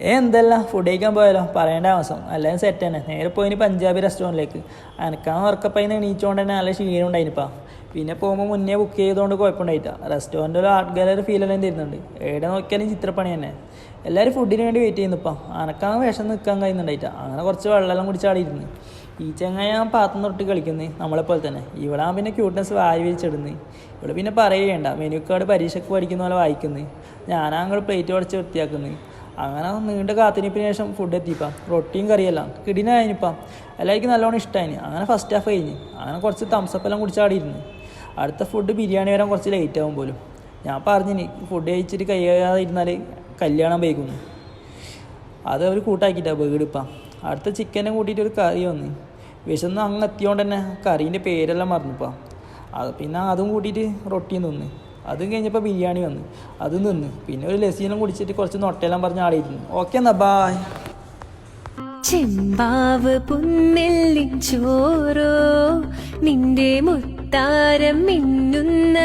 എന്തെല്ലാം ഫുഡ് കഴിക്കാൻ പോയാലോ പറയേണ്ട അവസ്ഥ എല്ലാവരും സെറ്റ് തന്നെ നേരെ പോയിന് പഞ്ചാബി റെസ്റ്റോറൻറ്റിലേക്ക് അനക്കാൻ ഉറക്കപ്പയിന്ന് എണീച്ചുകൊണ്ട് തന്നെ നല്ല ക്ഷീണം ഉണ്ടായിനിപ്പാ പിന്നെ പോകുമ്പോൾ മുന്നേ ബുക്ക് ചെയ്തുകൊണ്ട് കുഴപ്പമുണ്ടായിട്ടാ റെസ്റ്റോറൻറ്റ് ഒരു ആർട്ട് ഗാലറി ഫീലെല്ലാം തരുന്നുണ്ട് എവിടെ നോക്കിയാലും ചിത്രപ്പണി തന്നെ എല്ലാവരും ഫുഡിന് വേണ്ടി വെയിറ്റ് ചെയ്യുന്നിപ്പാ അനക്കാൻ വിഷം നിൽക്കാൻ കഴിയുന്നുണ്ടായിട്ടാ അങ്ങനെ കുറച്ച് വെള്ളമെല്ലാം കുടിച്ചാടിയിരുന്നു ഈ ചങ്ങായി ഞാൻ പാത്രം തൊട്ട് കളിക്കുന്നത് നമ്മളെപ്പോലെ തന്നെ ഇവിടെ പിന്നെ ക്യൂട്ട്നെസ് വായി വിരിച്ചിടുന്നത് ഇവിടെ പിന്നെ പറയുകയുണ്ട മെനു കാർഡ് പരീക്ഷയ്ക്ക് പഠിക്കുന്ന പോലെ വായിക്കുന്നത് ഞാനാങ്ങൾ പ്ലേറ്റ് ഉടച്ച് വൃത്തിയാക്കുന്നത് അങ്ങനെ നീണ്ട കാത്തിരിപ്പിന് ശേഷം ഫുഡ് എത്തിയിപ്പം റൊട്ടിയും കറിയെല്ലാം കിടിനായിനിപ്പം എല്ലാവർക്കും നല്ലോണം ഇഷ്ടമായി അങ്ങനെ ഫസ്റ്റ് ഹാഫ് കഴിഞ്ഞ് അങ്ങനെ കുറച്ച് തംസപ്പെല്ലാം കുടിച്ചാടിയിരുന്നു അടുത്ത ഫുഡ് ബിരിയാണി വരാൻ കുറച്ച് ലേറ്റ് ആകും പോലും ഞാൻ പറഞ്ഞിനി ഫുഡ് കഴിച്ചിട്ട് കഴിയാതെ ഇരുന്നാൽ കല്യാണം വൈകുന്നു അത് അവർ കൂട്ടാക്കിയിട്ടാണ് വീടിപ്പം അടുത്ത ചിക്കനെ കൂട്ടിയിട്ട് ഒരു കറി വന്ന് വിശന്ന് അങ്ങ് എത്തിയോണ്ട് തന്നെ കറീൻ്റെ പേരെല്ലാം മറന്നിപ്പം അത് പിന്നെ അതും കൂട്ടിയിട്ട് റൊട്ടിയും തിന്ന് അതും കഴിഞ്ഞപ്പോൾ ബിരിയാണി വന്ന് അതും തിന്ന് പിന്നെ ഒരു ലസ്സിയെല്ലാം കുടിച്ചിട്ട് കുറച്ച് നൊട്ടയെല്ലാം പറഞ്ഞ് ആടിയിരുന്നു ഓക്കെ എന്നാ ബായ്. ചെമ്പാവ് പുന്നെല്ലിൻ ചോറോ നിന്റെ മുത്താരം മിന്നുന്ന